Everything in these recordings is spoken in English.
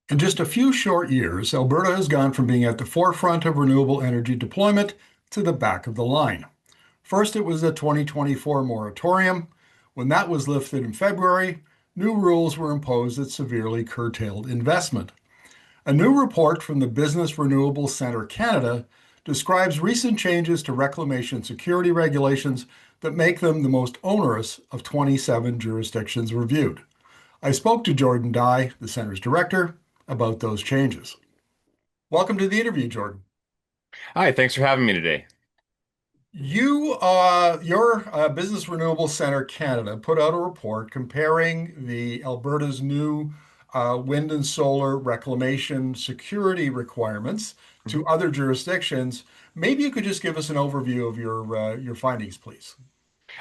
In just a few short years, Alberta has gone from being at the forefront of renewable energy deployment to the back of the line. First, it was the 2024 moratorium. When that was lifted in February, new rules were imposed that severely curtailed investment. A new report from the Business Renewables Centre-Canada describes recent changes to reclamation security regulations that make them the most onerous of 27 jurisdictions reviewed. I spoke to Jorden Dye, the center's director, about those changes. Welcome to the interview, Jorden. Hi, thanks for having me today. Your Business Renewables Centre-Canada put out a report comparing the Alberta's new wind and solar reclamation security requirements to Mhm. other jurisdictions. Maybe you could just give us an overview of your findings, please.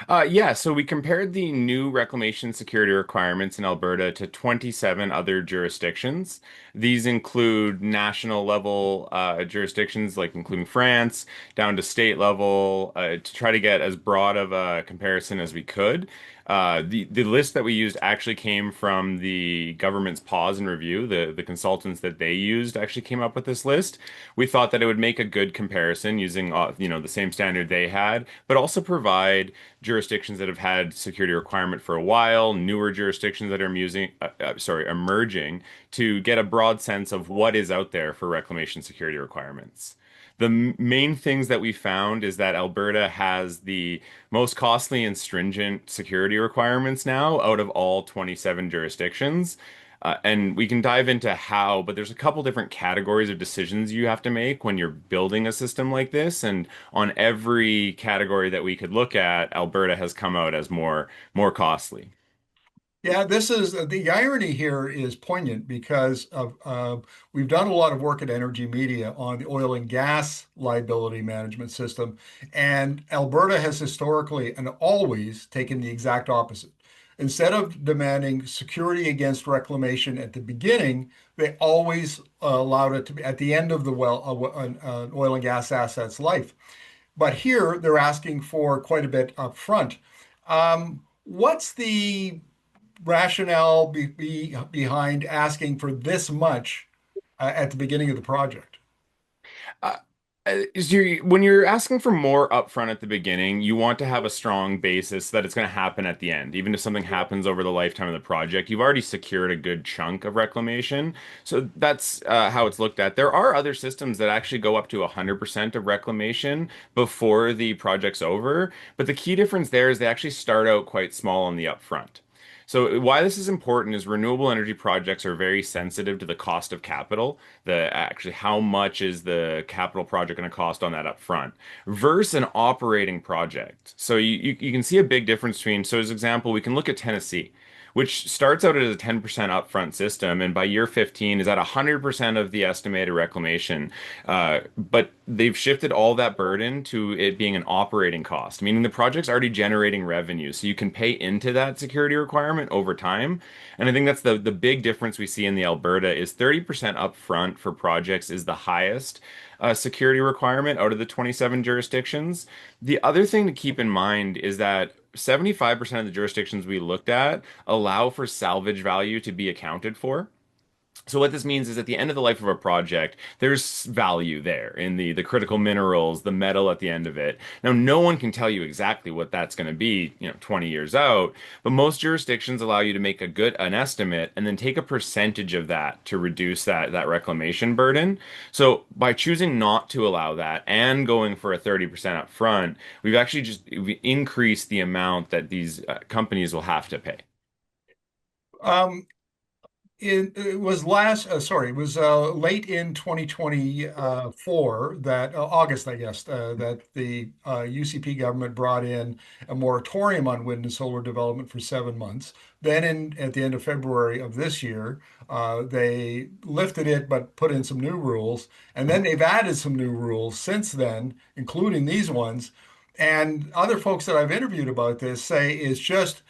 Yeah, so we compared the new reclamation security requirements in Alberta to 27 other jurisdictions. These include national level jurisdictions, like including France, down to state level, to try to get as broad of a comparison as we could. The list that we used actually came from the government's pause and review. The consultants that they used actually came up with this list. We thought that it would make a good comparison using the same standard they had, but also provide jurisdictions that have had security requirement for a while, newer jurisdictions that are emerging to get a broad sense of what is out there for reclamation security requirements. The main things that we found is that Alberta has the most costly and stringent security requirements now out of all 27 jurisdictions. And we can dive into how, but there's a couple different categories of decisions you have to make when you're building a system like this. And on every category that we could look at, Alberta has come out as more costly. Yeah, this is the irony here is poignant because we've done a lot of work at Energy Media on the oil and gas liability management system, and Alberta has historically and always taken the exact opposite. Instead of demanding security against reclamation at the beginning, they always allowed it to be at the end of the an oil and gas asset's life. But here they're asking for quite a bit up front. What's the rationale behind asking for this much at the beginning of the project? Uh, when you're asking for more upfront at the beginning, you want to have a strong basis that it's going to happen at the end. Even if something happens over the lifetime of the project, you've already secured a good chunk of reclamation. So that's how it's looked at. There are other systems that actually go up to 100% of reclamation before the project's over. But the key difference there is they actually start out quite small on the upfront. So why this is important is renewable energy projects are very sensitive to the cost of capital, the actually how much is the capital project going to cost on that up front versus an operating project. So you can see a big difference between, so as example, we can look at Tennessee, which starts out as a 10% upfront system, and by year 15 is at 100% of the estimated reclamation. But they've shifted all that burden to it being an operating cost, meaning the project's already generating revenue, so you can pay into that security requirement over time. And I think that's the big difference we see in the Alberta is 30% upfront for projects is the highest security requirement out of the 27 jurisdictions. The other thing to keep in mind is that 75% of the jurisdictions we looked at allow for salvage value to be accounted for. So what this means is at the end of the life of a project, there's value there in the critical minerals, the metal at the end of it. Now, no one can tell you exactly what that's going to be, 20 years out, but most jurisdictions allow you to make an estimate and then take a percentage of that to reduce that reclamation burden. So by choosing not to allow that and going for a 30% up front, we've increased the amount that these companies will have to pay. Um, it was it was late in 2024 that August, I guess, that the UCP government brought in a moratorium on wind and solar development for 7 months. Then, at the end of February of this year, they lifted it but put in some new rules, and then they've added some new rules since then, including these ones. And other folks that I've interviewed about this say it's just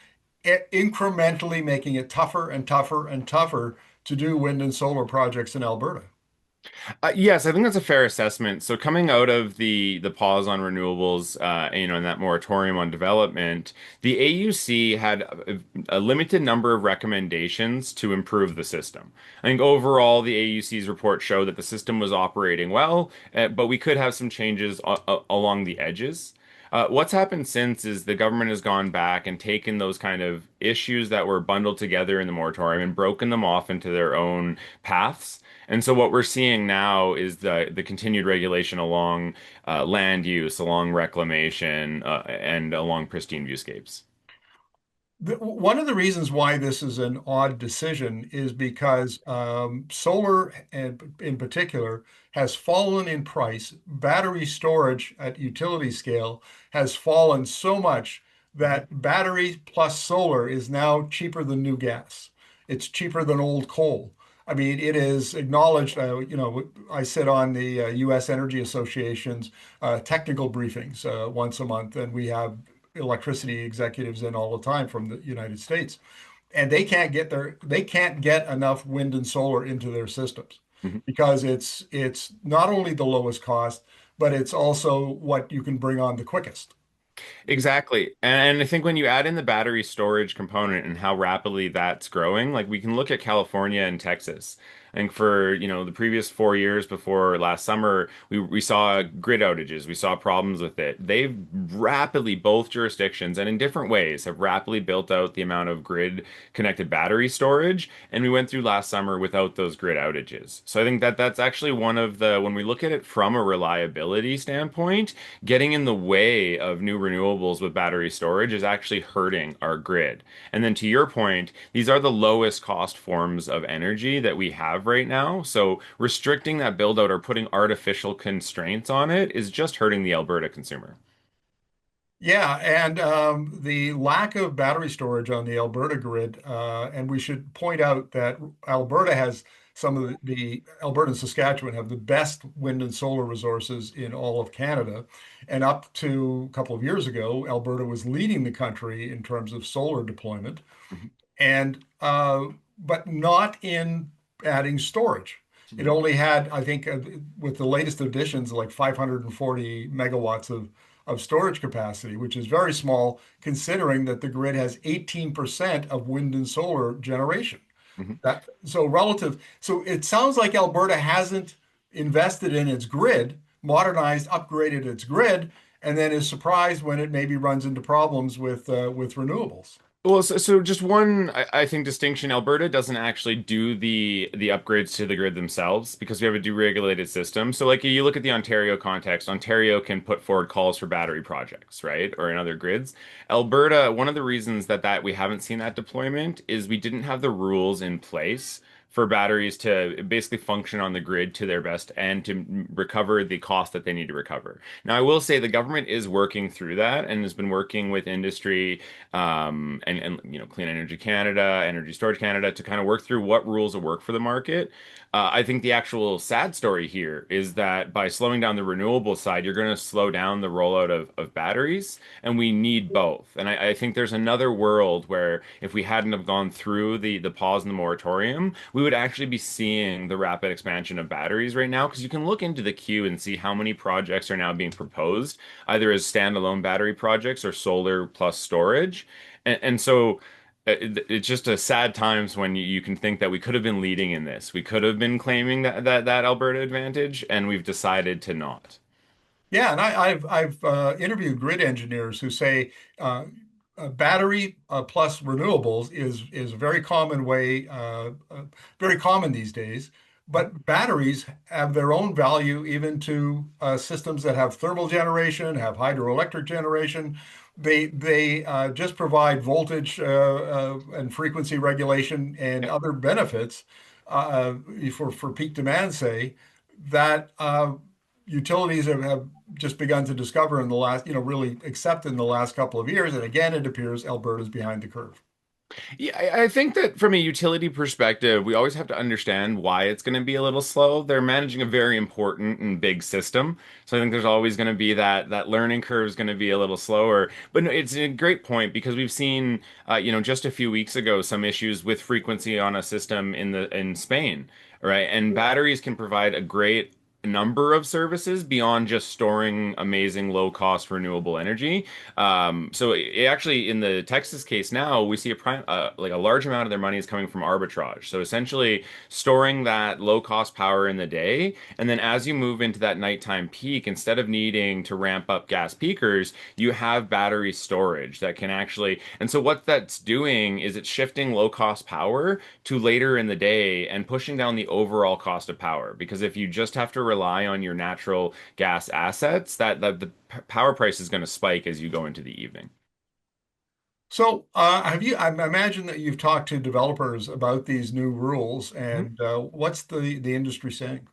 incrementally making it tougher and tougher and tougher to do wind and solar projects in Alberta. Yes, I think that's a fair assessment. So coming out of the pause on renewables, and that moratorium on development, the AUC had a limited number of recommendations to improve the system. I think overall, the AUC's report showed that the system was operating well, but we could have some changes along the edges. What's happened since is the government has gone back and taken those kind of issues that were bundled together in the moratorium and broken them off into their own paths. And so what we're seeing now is the continued regulation along land use, along reclamation, and along pristine viewscapes. One of the reasons why this is an odd decision is because solar, and in particular, has fallen in price. Battery storage at utility scale has fallen so much that battery plus solar is now cheaper than new gas. It's cheaper than old coal. I mean, it is acknowledged. I sit on the U.S. Energy Association's technical briefings once a month, and we have electricity executives in all the time from the United States, and they can't get enough wind and solar into their systems Mhm. because it's not only the lowest cost, but it's also what you can bring on the quickest. Exactly. And I think when you add in the battery storage component and how rapidly that's growing, like we can look at California and Texas. I think for, the previous 4 years before last summer, we saw grid outages. We saw problems with it. They've rapidly, both jurisdictions and in different ways, have rapidly built out the amount of grid connected battery storage. And we went through last summer without those grid outages. So I think that that's actually one of when we look at it from a reliability standpoint, getting in the way of new renewables with battery storage is actually hurting our grid. And then to your point, these are the lowest cost forms of energy that we have right now. So restricting that build out or putting artificial constraints on it is just hurting the Alberta consumer. Yeah, and the lack of battery storage on the Alberta grid, and we should point out that Alberta has some of the Alberta and Saskatchewan have the best wind and solar resources in all of Canada. And up to a couple of years ago, Alberta was leading the country in terms of solar deployment Mhm. and but not in adding storage. It Mhm. only had, I think, with the latest additions, like 540 megawatts of storage capacity, which is very small, considering that the grid has 18% of wind and solar generation. Mhm. That so relative. So it sounds like Alberta hasn't invested in its grid, modernized, upgraded its grid, and then is surprised when it maybe runs into problems with renewables. Well, so just one, I think distinction. Alberta doesn't actually do the upgrades to the grid themselves because we have a deregulated system. So, like you look at the Ontario context, Ontario can put forward calls for battery projects, right, or in other grids. Alberta, one of the reasons that we haven't seen that deployment is we didn't have the rules in place for batteries to basically function on the grid to their best and to recover the cost that they need to recover. Now, I will say the government is working through that and has been working with industry and Clean Energy Canada, Energy Storage Canada to kind of work through what rules will work for the market. I think the actual sad story here is that by slowing down the renewable side, you're going to slow down the rollout of batteries, and we need both. And I think there's another world where if we hadn't have gone through the pause and the moratorium, we would actually be seeing the rapid expansion of batteries right now because you can look into the queue and see how many projects are now being proposed, either as standalone battery projects or solar plus storage. And so it's just a sad times when you can think that we could have been leading in this. We could have been claiming that Alberta advantage, and we've decided to not. Yeah, and I've interviewed grid engineers who say battery plus renewables is a very common way, very common these days. But batteries have their own value even to systems that have thermal generation, have hydroelectric generation. They just provide voltage and frequency regulation and Yeah. other benefits for peak demand, say that utilities have just begun to discover in the last, really accept in the last couple of years. And again, it appears Alberta's behind the curve. Yeah, I think that from a utility perspective, we always have to understand why it's going to be a little slow. They're managing a very important and big system, so I think there's always going to be that learning curve is going to be a little slower. But no, it's a great point because we've seen, just a few weeks ago, some issues with frequency on a system in Spain. right? And batteries can provide a great number of services beyond just storing amazing low cost renewable energy. So actually, in the Texas case now, we see like a large amount of their money is coming from arbitrage. So essentially, storing that low cost power in the day, and then as you move into that nighttime peak, instead of needing to ramp up gas peakers, you have battery storage that can actually. And so what that's doing is it's shifting low cost power to later in the day and pushing down the overall cost of power. Because if you just have to rely on your natural gas assets, that the power price is going to spike as you go into the evening. So, have you? I imagine that you've talked to developers about these new rules, and what's the industry saying?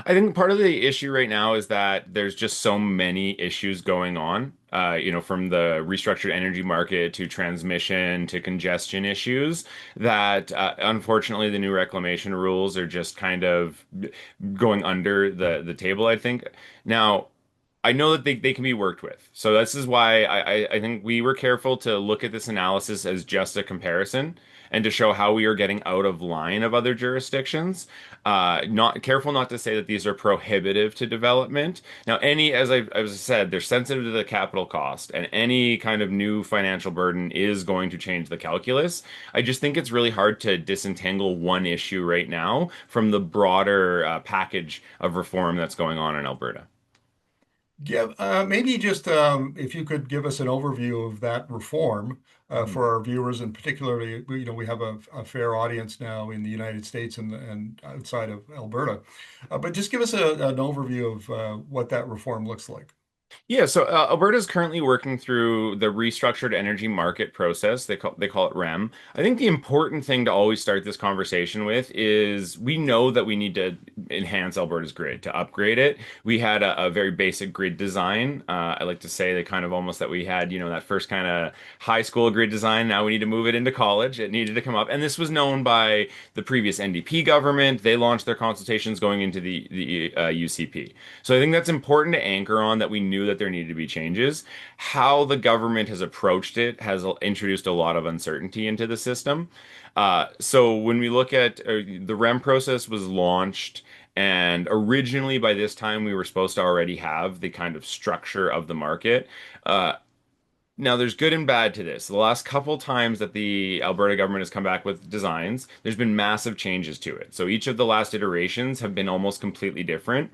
I think part of the issue right now is that there's just so many issues going on. From the restructured energy market to transmission to congestion issues, that unfortunately the new reclamation rules are just kind of going under the table, I think. Now, I know that they can be worked with. So this is why I think we were careful to look at this analysis as just a comparison and to show how we are getting out of line of other jurisdictions. Not careful not to say that these are prohibitive to development. Now, as I said, they're sensitive to the capital cost, and any kind of new financial burden is going to change the calculus. I just think it's really hard to disentangle one issue right now from the broader package of reform that's going on in Alberta. Yeah, maybe just if you could give us an overview of that reform Mhm. for our viewers, and particularly, we have a fair audience now in the United States and outside of Alberta, but just give us an overview of what that reform looks like. Yeah, so Alberta is currently working through the restructured energy market process. They call it REM. I think the important thing to always start this conversation with is we know that we need to enhance Alberta's grid, to upgrade it. We had a very basic grid design. I like to say that kind of almost that we had, that first kind of high school grid design. Now we need to move it into college. It needed to come up, and this was known by the previous NDP government. They launched their consultations going into the UCP. So I think that's important to anchor on, that we knew that there needed to be changes. How the government has approached it has introduced a lot of uncertainty into the system. So when we look at the REM process was launched, and originally by this time we were supposed to already have the kind of structure of the market. Uh, Now, there's good and bad to this. The last couple times that the Alberta government has come back with designs, there's been massive changes to it. So each of the last iterations have been almost completely different.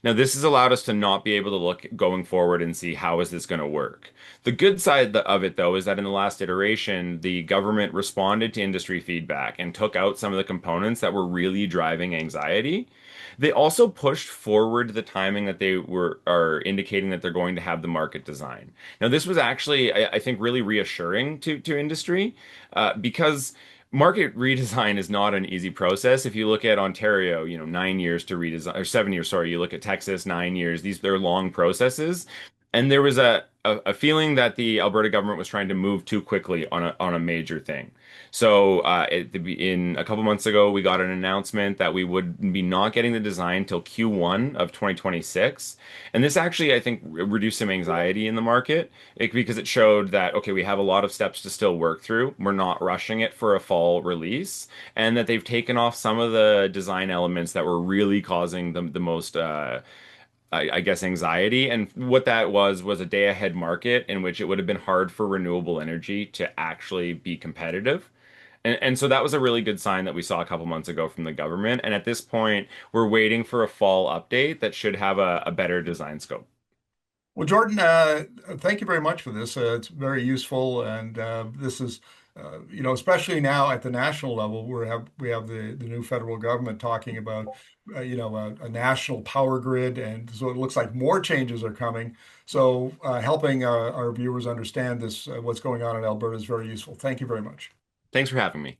Now, this has allowed us to not be able to look going forward and see how is this going to work. The good side of it, though, is that in the last iteration, the government responded to industry feedback and took out some of the components that were really driving anxiety. They also pushed forward the timing that they are indicating that they're going to have the market design. Now, this was actually, I think, really reassuring to industry because market redesign is not an easy process. If you look at Ontario, 9 years to redesign, or 7 years, sorry. You look at Texas, 9 years. They're long processes, and there was a feeling that the Alberta government was trying to move too quickly on a major thing. So in a couple months ago, we got an announcement that we would be not getting the design till Q1 of 2026, and this actually, I think, reduced some anxiety in the market because it showed that, okay, we have a lot of steps to still work through. We're not rushing it for a fall release, and that they've taken off some of the design elements that were really causing the most, I guess, anxiety. And what that was a day ahead market in which it would have been hard for renewable energy to actually be competitive. And so that was a really good sign that we saw a couple months ago from the government. And at this point, we're waiting for a fall update that should have a better design scope. Well, Jordan, thank you very much for this. It's very useful, and this is, especially now at the national level, we have the new federal government talking about, a national power grid, and so it looks like more changes are coming. So, helping our viewers understand this, what's going on in Alberta, is very useful. Thank you very much. Thanks for having me.